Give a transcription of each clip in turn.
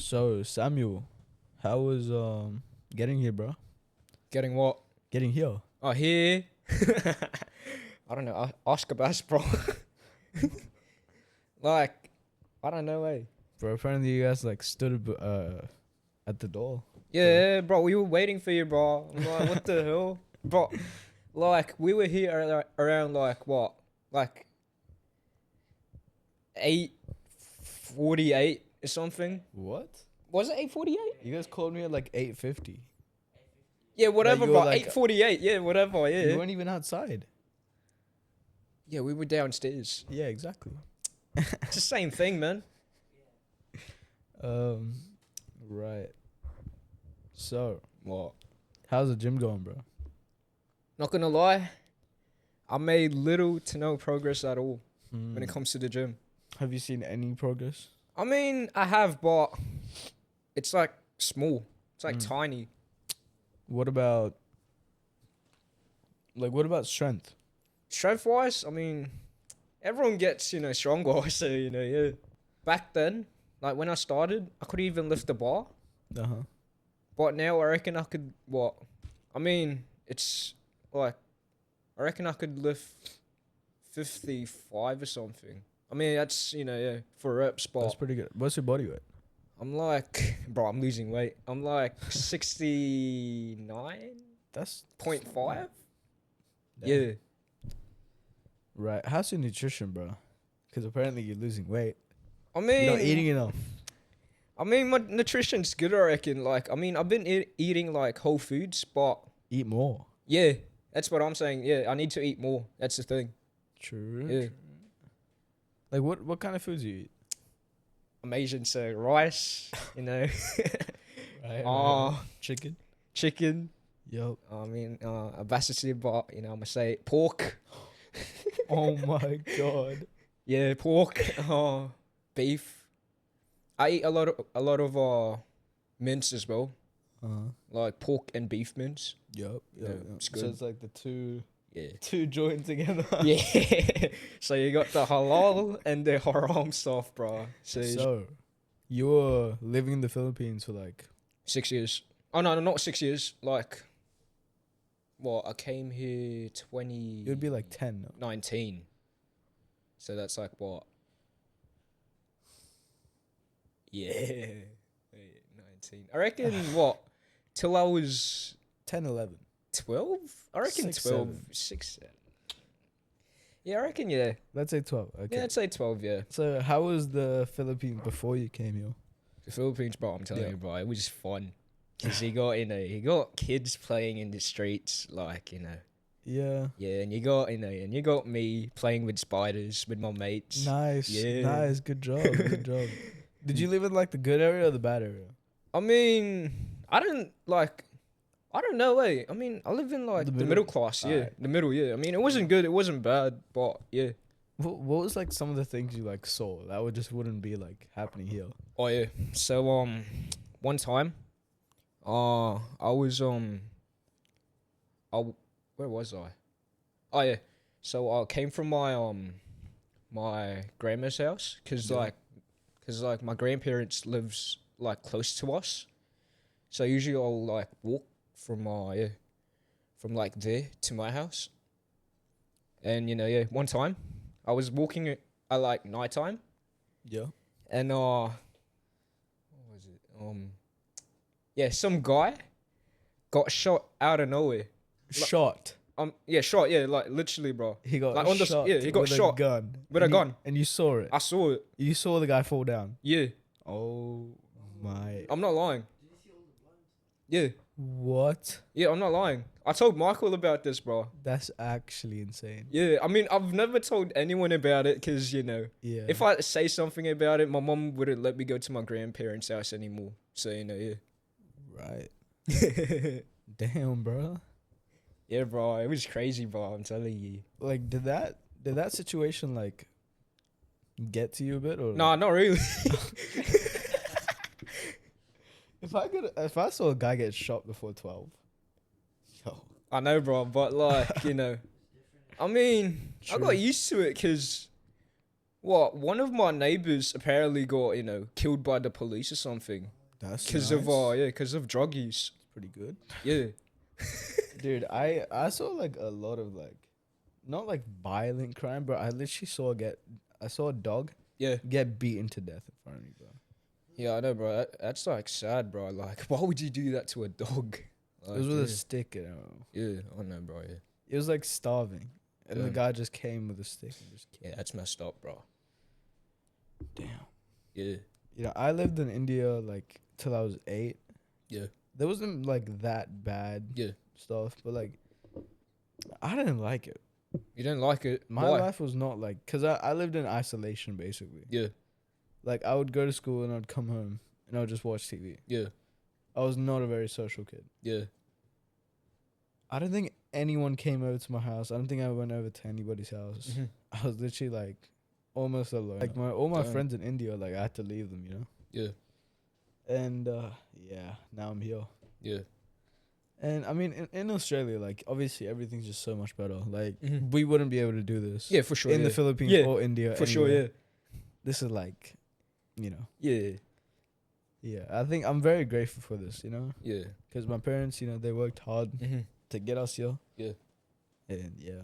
So Samuel, how was getting here, bro? Getting what? Getting here. Oh, here. I don't know. Oscar Bass, bro. Like, I don't know, eh? Bro, apparently you guys like stood at the door. Yeah, bro. We were waiting for you, bro. I'm like, what the hell, bro? Like, we were here around like what, like 8:48 or something. What? Was it 8:48? You guys called me at like 8:50. Yeah, whatever, you were bro. like- 8:48. Yeah, whatever. You Yeah. weren't even outside. Yeah, we were downstairs. Yeah, exactly. It's the same thing, man. Right. So, What? how's the gym going, bro? Not gonna lie, I made little to no progress at all when it Hmm. comes to the gym. Have you seen any progress? I mean, I have, but it's like small. It's like Mm. tiny. What about strength? Strength wise, I mean, everyone gets, stronger. So, yeah. Back then, like when I started, I couldn't even lift the bar. Uh-huh. But now I reckon I could, what? I mean, it's like, I reckon I could lift 55 or something. I mean, that's, yeah, for reps, That's but pretty good. What's your body weight? I'm like, bro, I'm losing weight. I'm like 69.5? That's Yeah. Damn. Right. How's your nutrition, bro? Because apparently you're losing weight. I You're not mean, eating enough. my nutrition's good, I reckon. Like, I mean, I've been eating like whole foods, but Eat more. yeah, that's what I'm saying. Yeah, I need to eat more. That's the thing. True. Yeah. True. Like what kind of foods do you eat? I'm Asian, so rice, Right. Chicken. chicken. Yup. I mean, a basicity, but I'm gonna say pork. Oh my god. Yeah, pork. Beef. I eat a lot of mince as well, like pork and beef mince. Yup. Yeah, it's So good. it's like the two Yeah. joined together. Yeah. So you got the halal and the haram stuff, bro. So, So you were living in the Philippines for like 6 years. Oh no, not 6 years. Like, well, I came here it would be like 10. No? 2019. So that's like what? Yeah. 19. I reckon what? Till I was 10, 11. 12? I reckon 6, 12. 7. 6, 7. Yeah, I reckon, yeah. Let's say 12. Okay. Yeah, I'd say 12, yeah. So how was the Philippines before you came here? The Philippines, bro, I'm telling Yeah. you, bro, it was fun. Because he got kids playing in the streets, like, Yeah. yeah, and you got me playing with spiders with my mates. Nice. Yeah. Nice. Good job. Good job. Did you live in like the good area or the bad area? I mean, I don't know, eh. I mean, I live in like The the middle? middle class, yeah. Alright. The middle, yeah. I mean, it wasn't good, it wasn't bad, but yeah. What was like some of the things you like saw that would just wouldn't be like happening here? Oh yeah. So one time, I was where was I? Oh yeah. So I came from my grandma's house Yeah. cause my grandparents lives like close to us. So usually I'll like walk from from like there to my house. And one time I was walking at like nighttime Yeah. and what was it? Yeah, some guy got shot out of nowhere. Shot. Shot, yeah, like literally, bro. He got Like on the shot. yeah, he got with shot a gun. with a And you- gun. And you saw it. I saw it. You saw the guy fall down. Yeah, Oh my. I'm not lying. Yeah, What? yeah, I'm not lying. I told Michael about this, bro. That's actually insane. Yeah, I mean, I've never told anyone about it because Yeah. if I say something about it, my mom wouldn't let me go to my grandparents' house anymore. So yeah. Right. Damn, bro. Yeah, bro, it was crazy, bro. I'm telling you. Like, did that situation like get to you a bit or? Nah, not really. If I saw a guy get shot before 12, yo, I know, bro, but like, I mean, I got True. used to it because What? One of my neighbors apparently got, killed by the police or something. That's Because nice. because of drug use. Pretty good. Yeah. Dude, I saw like a lot of like, not like violent crime, but I literally I saw a dog Yeah. get beaten to death in front of me, bro. Yeah, I know, bro. That's like sad, bro. Like, why would you do that to a dog? Like, It was with yeah. a stick, you know. Yeah, I know, bro. Yeah. It was like starving, and the Damn. guy just came with a stick and just killed Yeah, that's messed up, bro. him. Damn. Yeah. You know, I lived in India like till I was 8. Yeah. There wasn't like that bad Yeah. stuff, but like I didn't like it. You don't like it? My Why? life was not like, cause I lived in isolation basically. Yeah. Like I would go to school and I'd come home and I would just watch TV. Yeah. I was not a very social kid. Yeah. I don't think anyone came over to my house. I don't think I went over to anybody's house. Mhm. I was literally like almost alone. Like all my Damn. friends in India, like I had to leave them, you know. Yeah. And yeah, now I'm here. Yeah. And I mean, in Australia, like obviously everything's just so much better. Like Mhm. we wouldn't be able to do this. Yeah, for sure. in yeah. the Philippines Yeah, or India. For sure, anywhere. yeah. This is like, you know, Yeah. yeah. I think I'm very grateful for this, you know, Yeah. because my parents, you know, they worked hard Mm-hmm. to get us here. Yeah. And yeah,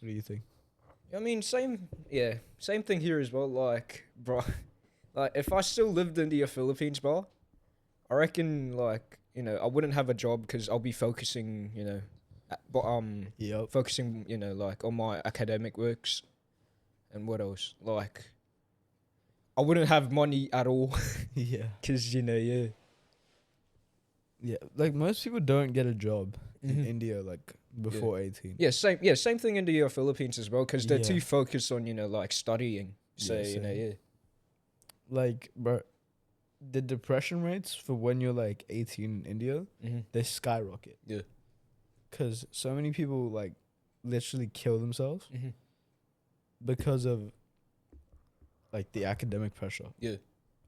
what do you think? I mean, same thing here as well. Like, bro, like if I still lived in the Philippines, bro, I reckon like I wouldn't have a job because I'll be focusing, Yep. focusing, like on my academic works, and what else? Like, I wouldn't have money at all Yeah. because yeah. Yeah. Like most people don't get a job in Mhm. India like before 18. Yeah, same thing in the Philippines as well because they're Yeah. too focused on like studying. So Yeah, same. yeah. Like, bro, the depression rates for when you're like 18 in India, Mm-hmm. they skyrocket. Yeah. Because so many people like literally kill themselves Mm-hmm. because of like the academic pressure. Yeah.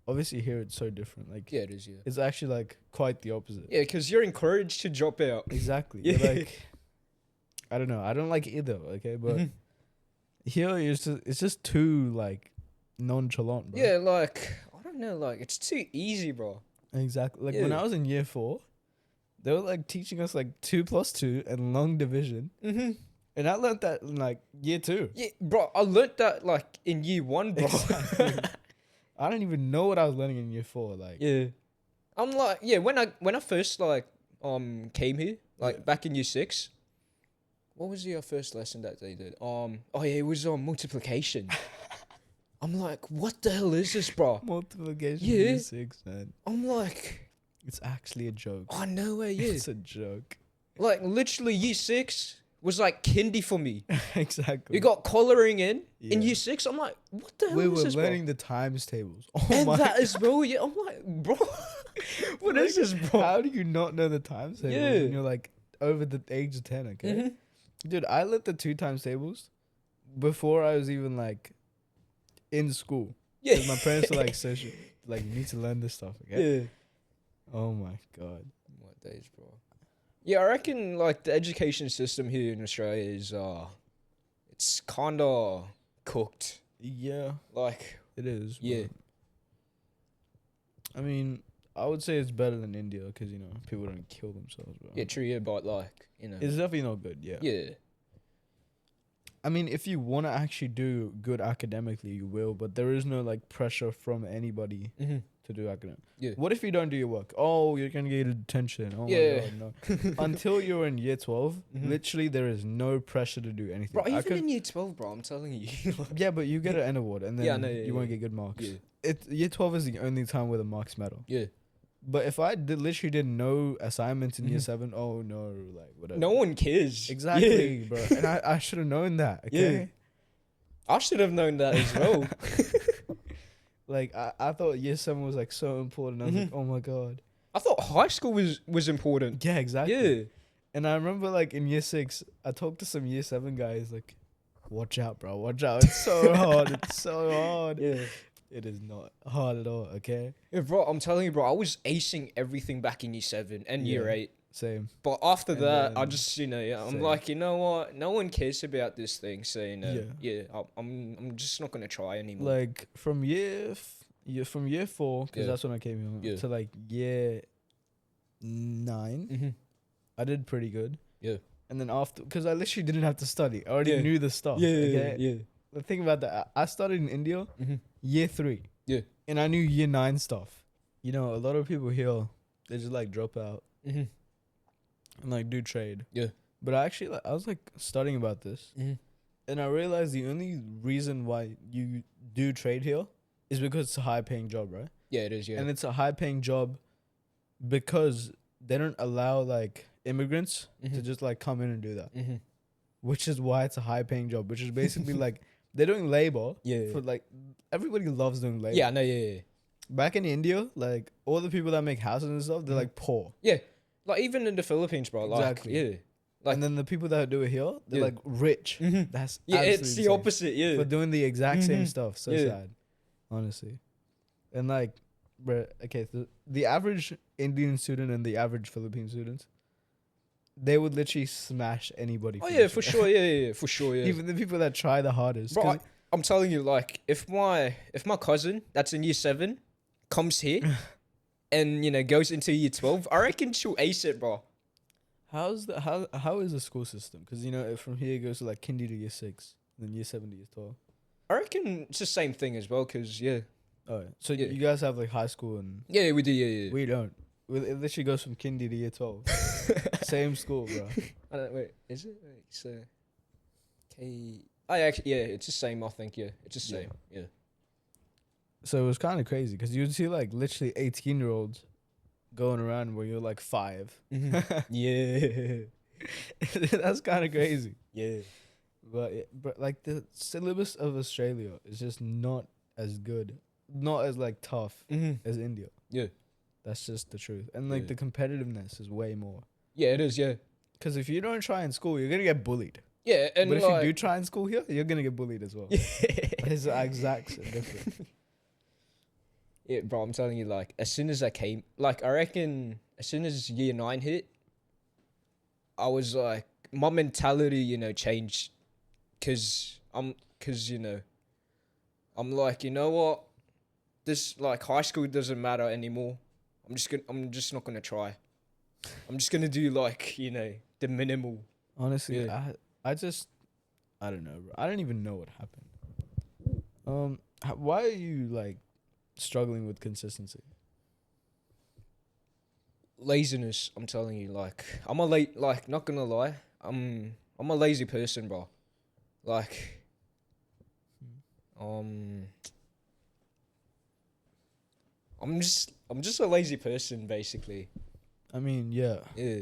Obviously here it's so different. Like Yeah, it is. Yeah. it's actually like quite the opposite. Yeah, because you're encouraged to drop out. Exactly. Yeah. You're like, I don't know. I don't like either. Okay, but Mhm. here it's just too like nonchalant, bro. Yeah, like I don't know, like it's too easy, bro. Exactly. Like when Yeah. I was in year 4, they were like teaching us like 2 plus 2 and long division, Mm-hmm. and I learned that in like year 2. Yeah, bro, I learnt that like in year 1, bro. Exactly. I don't even know what I was learning in year 4. Like, Yeah, I'm like, yeah, when I first like came here, like Yeah. back in year 6. What was your first lesson that they did? Oh yeah, it was multiplication. I'm like, what the hell is this, bro? multiplication Yeah. in year 6, man. I'm like, It's actually a joke. oh no way, yeah. It's a joke. Like literally year 6 was like kindy for me. Exactly. You got collaring in Yeah. year 6. I'm like, what the hell We is were this, learning the times tables. Oh bro? And my that as well, yeah. I'm like, bro, what is this, bro? How do you not know the times tables Yeah. when you're like over the age of 10, okay? Mhm. Dude, I learned the 2 times tables before I was even like in school. Yeah. 'Cause my parents were like, social, like, you need to learn this stuff, okay? Yeah. Oh my God. What days, bro? Yeah, I reckon like the education system here in Australia is it's kind of cooked. Yeah, Like, it is. Yeah. but I mean, I would say it's better than India because, you know, people don't kill themselves, bro. yeah, true, yeah, but like, It's definitely not good, yeah. yeah. I mean, if you want to actually do good academically, you will, but there is no like pressure from anybody Mm-hmm. to do academic. Yeah. What if you don't do your work? Oh, you're gonna get a detention. Oh Yeah. my God, no. Until you're in year 12, Mhm. literally there is no pressure to do anything. Bro, I even could- in year 12, bro, I'm telling you. yeah, but you get an N award and then Yeah, I know, yeah, you won't yeah. get good marks. Yeah. Year 12 is the only time where the marks matter. Yeah. But if I literally did no assignments in year Mhm. 7, oh no, like whatever. No one cares. Exactly, Yeah. bro. And I should have known that. Okay. I should have known that as well. Like I thought year 7 was like so important. I was like, Mhm. oh my God. I thought high school was important. Yeah, exactly. Yeah. And I remember like in year 6, I talked to some year 7 guys like, watch out, bro. Watch out. It's so hard. It's so hard. Yeah. It is not hard at all, okay? Yeah, bro, I'm telling you, bro, I was acing everything back in year 7 and year Yeah. 8. Same. But after And that, I then just, yeah, I'm same. like, you know what? No one cares about this thing, so Yeah. yeah, I'm just not gonna try anymore. Like from from year 4, because Yeah. that's when I came here, Yeah. to like year 9, Mm-hmm. I did pretty good. Yeah. And then after, because I literally didn't have to study, I already Yeah. knew the stuff. Yeah. Okay. Yeah. The thing about that, I started in India Mm-hmm. year 3. Yeah. And I knew year 9 stuff. You know, a lot of people here, they just like drop out Mm-hmm. and like do trade. Yeah. But I actually, like, I was like studying about this, Mm-hmm. and I realized the only reason why you do trade here is because it's a high paying job, right? Yeah, it is. Yeah. And it's a high paying job because they don't allow like immigrants to Mhm. just like come in and do that, Mm-hmm. which is why it's a high paying job, which is basically like they're doing labor Yeah. for like everybody loves doing labor. Yeah. No. Yeah. Back in India, like all the people that make houses and stuff, they're Mhm. like poor. Yeah. Like even in the Philippines, bro. Like Exactly. yeah. Like And then the people that do it here, they're Yeah. like rich. Mhm. That's Yeah. It's absolutely the insane. opposite. Yeah. For doing the exact same Mhm. stuff. So Yeah. sad, honestly. And like, bruh, okay, the average Indian student and the average Philippine students, they would literally smash anybody. Oh for yeah, this for shit. sure. Yeah. For sure. Yeah. Even the people that try the hardest. Bro, 'Cause- I'm telling you, like, if my cousin that's in year 7 comes here and goes into year 12, I reckon she'll ace it, bro. how is the school system? Because from here it goes to like kindy to year 6, then year 7 to year 12. I reckon it's the same thing as well, cause yeah, Oh, so Yeah. you guys have like high school and yeah, we do, yeah. we don't. It literally goes from kindy to year 12. Same school, bro. I don't wait, is it? Wait, so K. I actually yeah, it's the same. I think yeah, it's the Yeah. same. Yeah. So it was kind of crazy because you'd see like literally 18-year-olds going around where you're like 5. Yeah. That's kind of crazy. Yeah. But like the syllabus of Australia is just not as good, not as like tough as India. Yeah. That's just the truth. And like Yeah. the competitiveness is way more. Yeah, it is. Yeah. Because if you don't try in school, you're gonna get bullied. Yeah, and But if like, you do try in school here, you're gonna get bullied as well. It's the exact same difference. yeah, bro, I'm telling you, like, as soon as I came, like, I reckon as soon as year 9 hit, I was like, my mentality, changed, I'm like, you know what, this like high school doesn't matter anymore. I'm just not gonna try. I'm just gonna do like, the minimal. Honestly, Yeah. I don't know, bro. I don't even know what happened. Why are you like struggling with consistency? Laziness, I'm telling you, like I'm like not gonna lie, I'm a lazy person, bro. Like I'm just a lazy person basically. I mean, yeah, Yeah.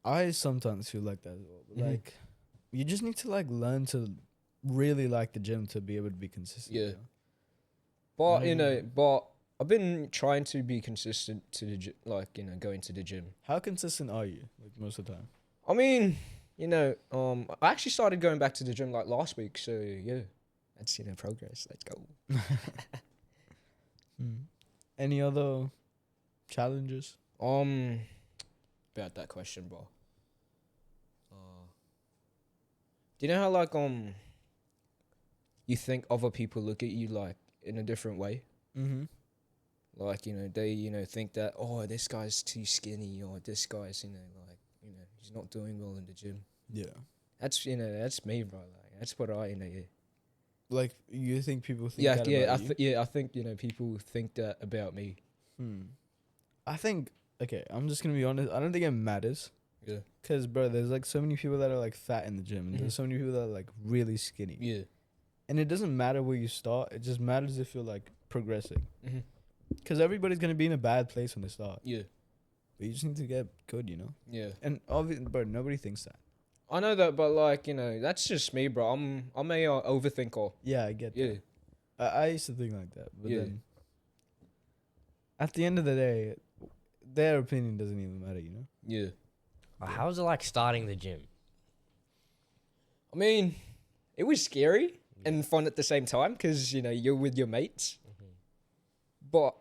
I sometimes feel like that as well. But Mhm. like, you just need to like learn to really like the gym to be able to be consistent. Yeah. You know? But Mm. but I've been trying to be consistent to the like going to the gym. How consistent are you? Like most of the time. I mean, I actually started going back to the gym like last week, so yeah, that's progress. Let's go. Any other challenges? About that question, bro. Do you know how like you think other people look at you like in a different way? Mm-hmm. Like they think that this guy's too skinny or this guy's like he's not doing well in the gym. Yeah. That's that's me, bro. Like that's what I yeah. Like you think people think Yeah, that yeah, about you? I think people think that about me. I think okay. I'm just gonna be honest. I don't think it matters. Yeah. Cause bro, there's like so many people that are like fat in the gym, and Mhm. there's so many people that are like really skinny. Yeah. And it doesn't matter where you start. It just matters if you're like progressing. Mm-hmm. Cause everybody's gonna be in a bad place when they start. Yeah. But you just need to get good, Yeah. And obviously, bro, nobody thinks that. I know that, but like that's just me, bro. I'm a overthinker. Yeah, I get Yeah. that. I used to think like that, but Yeah. then at the end of the day, their opinion doesn't even matter, Yeah. How was it like starting the gym? I mean, it was scary and fun at the same time because you're with your mates. But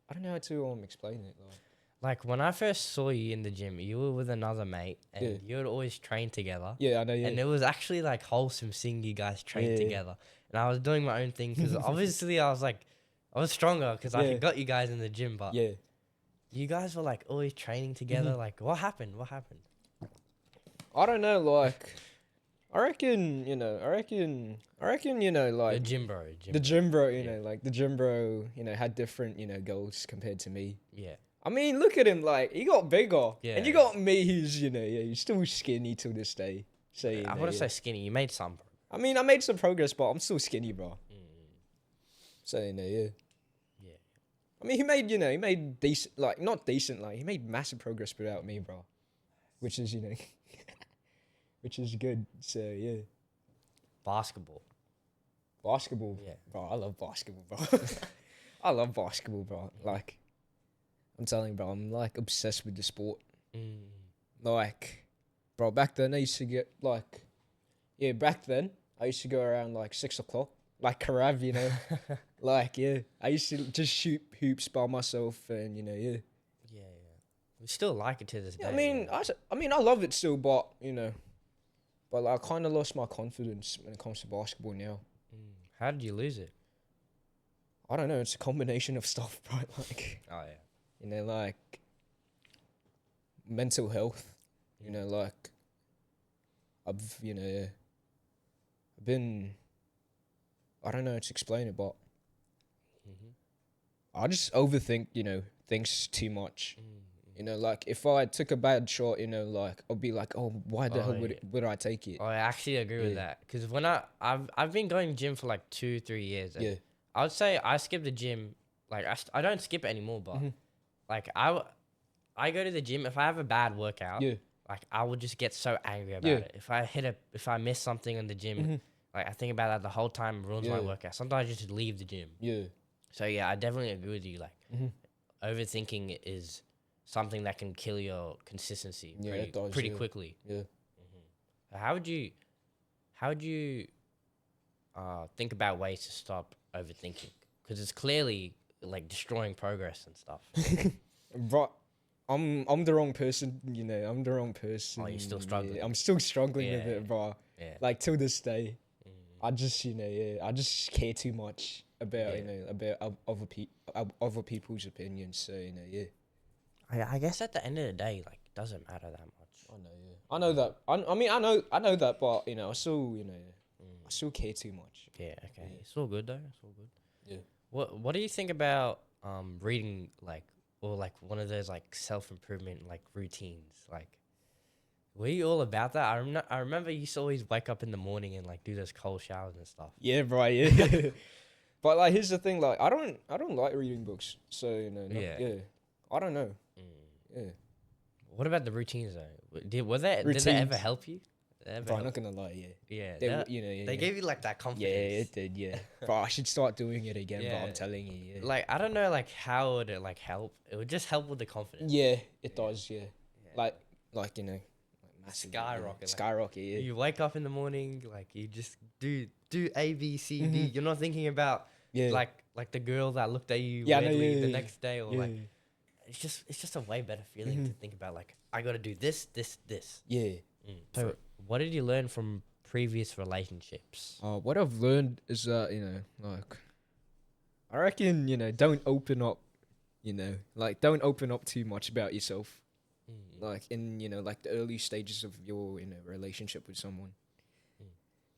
I don't know how to explain it. Like, Like when I first saw you in the gym, you were with another mate, and Yeah. you would always train together. Yeah, I know. Yeah. And it was actually like wholesome seeing you guys train Yeah. together. And I was doing my own thing because obviously I was like, I was stronger because I Yeah. got you guys in the gym, but Yeah. you guys were like always training together. Like, what happened? What happened? I don't know. Like, I reckon. You know, The like gym bro. the gym bro. Yeah. Like the gym bro. Had different goals compared to me. Yeah. I mean, look at him. Like he got bigger. Yeah, And you yeah. got me. Who's he's still skinny till this day. So I wouldn't say skinny. You made some. Bro. I mean, I made some progress, but I'm still skinny, bro. So yeah. Yeah. I mean, he made decent, like not decent, like he made massive progress without me, bro. Which is which is good. So yeah, Basketball. basketball, Yeah. bro. I love basketball, bro. I love basketball, bro. Like, I'm telling you, bro, I'm like obsessed with the sport. Like, bro, back then I used to get like, back then I used to go around like 6 o'clock, like Karav, like I used to just shoot hoops by myself, and Yeah, yeah. We still like it to this day. I mean, I love it still, but but like, I kind of lost my confidence when it comes to basketball now. How did you lose it? I don't know. It's a combination of stuff, bro. Like, Oh yeah. Like mental health. Like I've been. I don't know how to explain it, but I just overthink, things too much. Like if I took a bad shot, like I'll be like, oh, why the hell would I take it? Oh, I actually agree with that because when I've been going gym for like 2-3 years. And I would say I skip the gym. Like I don't skip it anymore, but like I go to the gym if I have a bad workout. Like I will just get so angry about it. If I miss something in the gym, like I think about that the whole time, ruins my workout. Sometimes I just leave the gym. So yeah, I definitely agree with you. Like overthinking is something that can kill your consistency pretty quickly. How would you think about ways to stop overthinking? Because it's clearly like destroying progress and stuff. Bro, I'm the wrong person. I'm the wrong person. Oh, you're still struggling. Yeah, I'm still struggling with it, bro. Yeah. Like till this day, I just I just care too much about about other people's opinions. So I guess at the end of the day, like, it doesn't matter that much. I know, I know that. I know that, but I still, I still care too much. Yeah, okay. It's all good though. It's all good. Yeah. What do you think about reading like or like one of those like self-improvement like routines? Like, were you all about that? I remember you used to always wake up in the morning and like do those cold showers and stuff. Yeah, bro. Yeah. But like, here's the thing. Like, I don't like reading books. So I don't know. Yeah. What about the routines though? Did they ever help you? Bro, I'm not gonna lie. Yeah. They Gave you like that confidence. Yeah, it did. Yeah. Bro, I should start doing it again. Bro, I'm telling you. Yeah. Like I don't know, like how would it like help? It would just help with the confidence. Yeah, it does. Yeah. Like massive. Skyrocket. Skyrocket. Yeah. You wake up in the morning, like you just do A B C D. You're not thinking about like the girl that looked at you weirdly the next day or like. It's just a way better feeling to think about. Like I got to do this. Yeah. So what did you learn from previous relationships? What I've learned is that like, I reckon don't open up, like don't open up too much about yourself, like in like the early stages of your relationship with someone.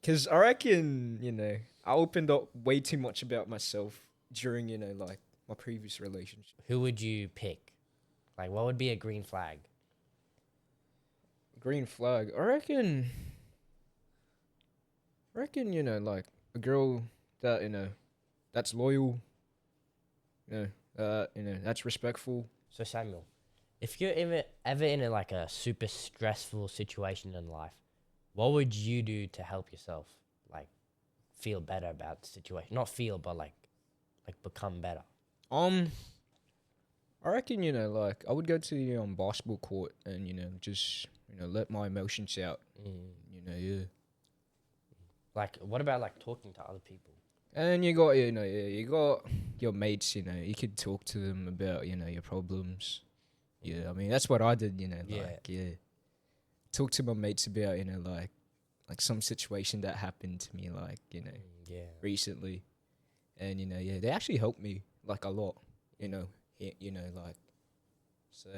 Cause I reckon I opened up way too much about myself during like my previous relationship. Who would you pick? Like, what would be a green flag? Green flag. I reckon like a girl that that's loyal. That's respectful. So Samuel, if you're ever in like a super stressful situation in life, what would you do to help yourself like feel better about the situation? Not feel, but like become better. I reckon like I would go to the basketball court and just let my emotions out. Yeah. Like, what about like talking to other people? And you got you got your mates. You could talk to them about your problems. Yeah, I mean that's what I did. Yeah. Like talk to my mates about like some situation that happened to me like Yeah. recently, and they actually helped me like a lot. Like so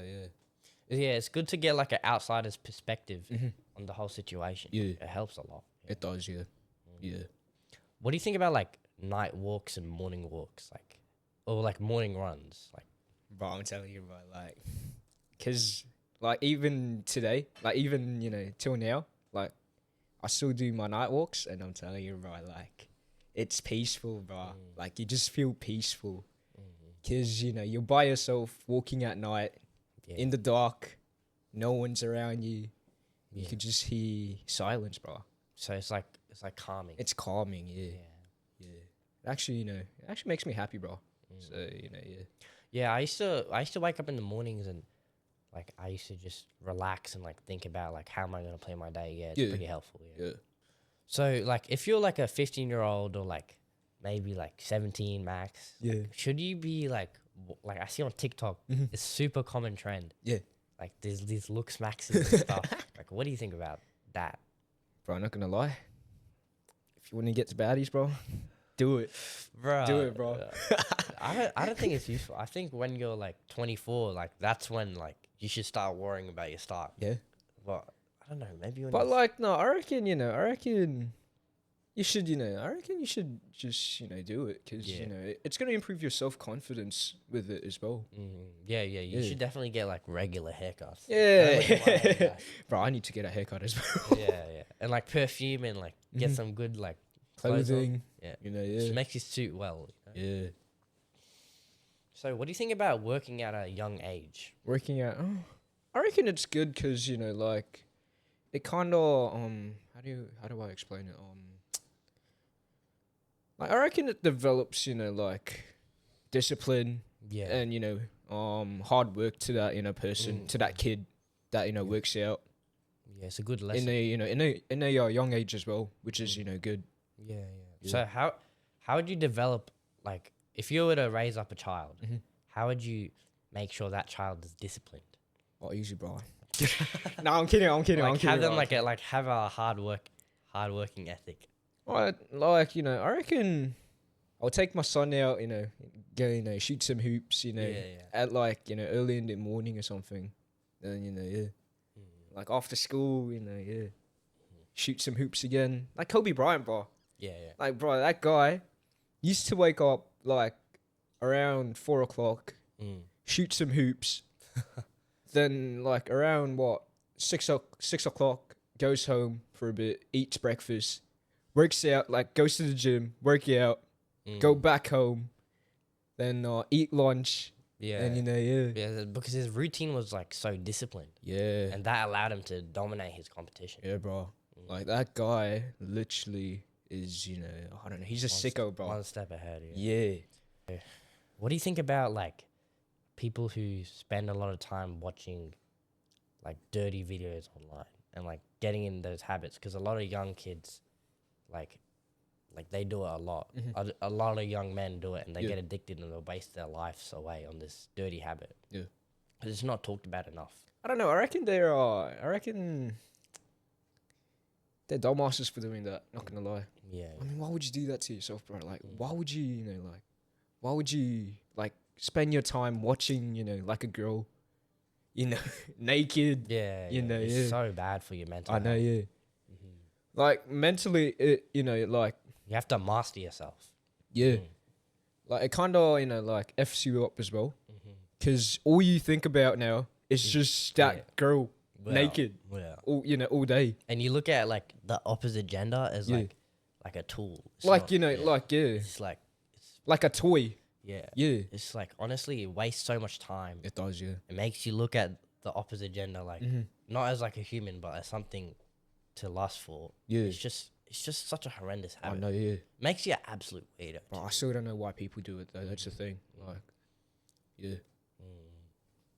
Yeah, it's good to get like an outsider's perspective Mhm. on the whole situation. Yeah. It helps a lot. It does. Yeah. What do you think about like night walks and morning walks, like, or like morning runs? Like, Bro, I'm telling you, bro, like, cause like even today, like even till now, like I still do my night walks, and I'm telling you, bro, like it's peaceful, bro. Like you just feel peaceful, cause you're by yourself walking at night yeah, in the dark, no one's around you. You yeah. could just hear silence, bro. So it's like calming. It's calming, yeah. Yeah. Actually, it actually makes me happy, bro. So Yeah, I used to wake up in the mornings and like I used to just relax and like think about like how am I gonna play my day. Yeah, it's Yeah. pretty helpful. Yeah. Yeah. So like if you're like a 15-year-old or like maybe like 17 max, Yeah. should you be like like I see on TikTok, Mhm. it's super common trend. Yeah. Like there's these looks maxes and stuff. Like what do you think about that? Bro, I'm not gonna lie. If you want to get to baddies, bro, do it. Bro, Do it, bro. I don't think it's useful. I think when you're like 24, like that's when like you should start worrying about your stock. Yeah. But I don't know, maybe when But you're like, no, I reckon you should, I reckon you should just, do it because Yeah. it's gonna improve your self confidence with it as well. yeah, you Yeah. should definitely get like regular haircuts. Yeah. Bro, I need to get a haircut as well. Yeah. And like perfume and like get Mhm. some good like clothes on. Clothing. Yeah. Yeah. Just makes you suit well. Yeah. So what do you think about working at a young age? Working out. Oh, I reckon it's good because like, it kind of how do I explain it like I reckon it develops like discipline Yeah. and hard work to that person to that kid that works out Yeah, it's a good in lesson. a young age as well, which is good. Yeah. Yeah. So how would you develop like if you were to raise up a child, Mhm. how would you make sure that child is disciplined? Oh, easy, bro. No, I'm kidding. I'm kidding. Like I'm kidding. have them bro. have a hard working ethic. I reckon I'll take my son out, go, shoot some hoops, Yeah. at like, early in the morning or something. Then, like after school, shoot some hoops again. Like Kobe Bryant, bro. Yeah. Like, bro, that guy used to wake up like around 4 o'clock, shoot some hoops. Then like around 6 o'clock, goes home for a bit, eats breakfast, works out, like goes to the gym, work out, go back home, then eat lunch. Yeah. And Yeah, because his routine was like so disciplined, yeah, and that allowed him to dominate his competition. yeah, bro. Like that guy literally is, I don't know, he's a sicko, bro. One step ahead. Yeah. What do you think about like people who spend a lot of time watching like dirty videos online and like getting in those habits? Because a lot of young kids, like they do it a lot. A lot of young men do it, and they Yeah. get addicted and they'll waste their lives away on this dirty habit. Yeah. 'Cause it's not talked about enough. I don't know. I reckon they're dumbasses for doing that. Not gonna lie. Yeah. I mean, why would you do that to yourself, bro? Like, why would you, why would you like spend your time watching, like a girl, naked? Yeah. It's It's so bad for your mental I know, health. yeah. Like mentally, it, like, You have to master yourself. yeah, Mm. like it kind of, like f's you up as well, because all you think about now is just that yeah. girl Well, naked, Yeah. all day. And you look at like the opposite gender as Yeah. like a tool. It's Like, not- like, yeah, it's like like a toy. yeah. Yeah, It's like honestly, it wastes so much time. it does, yeah. It makes you look at the opposite gender like not as like a human, but as something to lust for. Yeah. It's just such a horrendous I habit. know, yeah. Makes you an absolute weirdo. But I still don't know why people do it though. That's the thing. Like, yeah.